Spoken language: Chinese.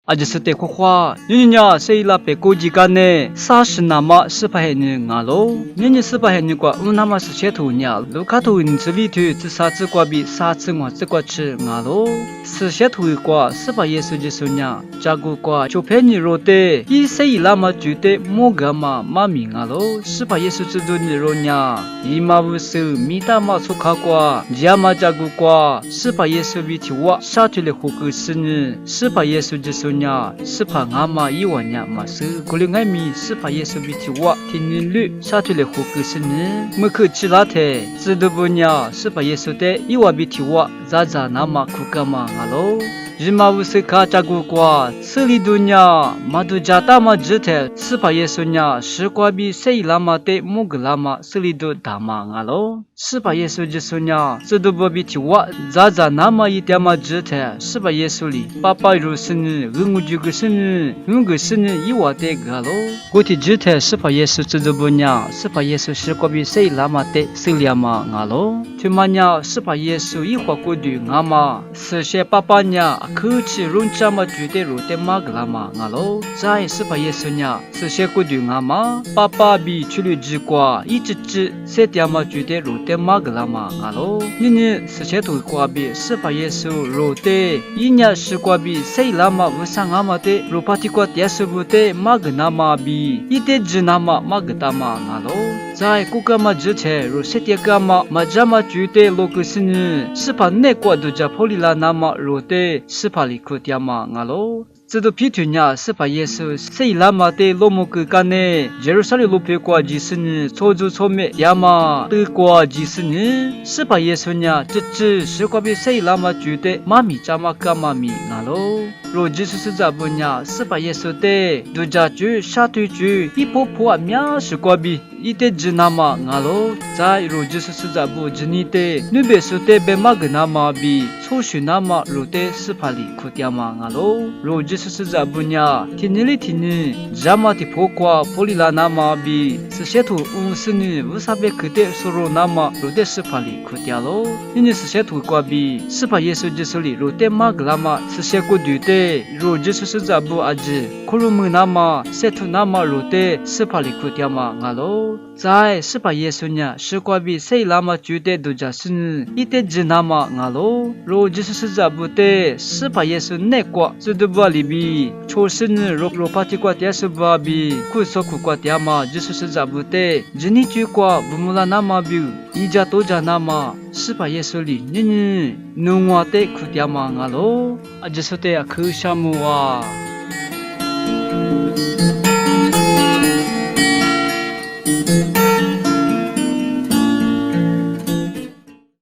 阿吉斯德库花，人家谁拉贝国际干呢？啥是那么十八海人啊喽？人家十八海人过，那么是些土鸟，卢卡土人这里头自啥子瓜比啥子我这瓜吃啊喽？是些土瓜十八耶稣就说呢，加古瓜就陪你肉的，一谁拉么就得莫个嘛妈咪啊喽？十八耶稣这都你肉呢，一嘛不是米大嘛出卡瓜，加嘛加古瓜，十八耶稣比起我杀出来活个是呢，十八耶稣就说。是怕俺妈以为伢嘛是，过来俺咪是怕耶稣比起我天天绿杀出来活个是呢，没去吃拉特，知道不伢是怕耶稣的以为比起我咋咋那么苦干嘛啊喽？日嘛不是卡扎古瓜，这里多伢嘛都加大嘛只特，是怕耶稣伢是瓜比谁拉嘛的木个拉嘛，这里多大嘛啊喽？是怕耶稣就说伢，知道不比起我咋咋那么一点嘛只特，是怕耶稣里爸爸如是呢。我这个是呢，我个是呢，以我的个喽。我的指头是怕耶稣知道不呢？是怕耶稣是个比谁拉嘛的谁拉嘛啊喽？就嘛呢，是怕耶稣一话过的啊嘛，是些爸爸呢，口气run这么绝对入的嘛个啦嘛啊喽？再是怕耶稣呢，是些过的啊嘛，爸爸比去了之瓜，一直指些点嘛绝对入的嘛个啦嘛啊喽？你呢是些土瓜比是怕耶稣入的，一年是瓜比谁拉嘛？sang amate rupati kwa tiasubute magnama bi ite jinama magtama ngalo zai kukama jche rosetyakama majama jute lokusini sipa ne kwa duja polila nama rote sipali kutyama ngalo这都批评呀，是把耶稣谁拉嘛的罗木个干呢？耶路撒冷路北过几十年，错就错灭呀嘛，德过几十年，是把耶稣呢，这是过比谁拉嘛觉得妈咪咋嘛干妈咪那喽？若耶稣是咋不呢？是把耶稣的，都家住沙堆住，一波波啊苗是过比。一点只那么俺喽，在若耶稣是咋不只你的，你别说的别嘛个那么比，错许那么若的是怕里苦掉嘛俺喽，若耶稣是咋不呢？天里天里，咱们的破瓜破里拉那么比，是些土是你为啥别去的说若那么若的是怕里苦掉喽？你是些土瓜比，是怕耶稣耶稣里若的嘛个那么是些过对的，若耶稣是咋不阿子，可鲁木那么些土那么若的是怕里苦掉嘛俺喽？在是把耶稣呢，是瓜比谁拉嘛觉得都家是一点只那么俺喽？若耶稣是咋不的，是把耶稣那瓜这都不里比，错是呢若把这瓜点是不比，苦说苦瓜点嘛，耶稣是咋不的？这你句瓜不木拉那么比，一家都家那么，是把耶稣里弄我的苦点嘛俺喽？啊，耶稣的可羡慕啊！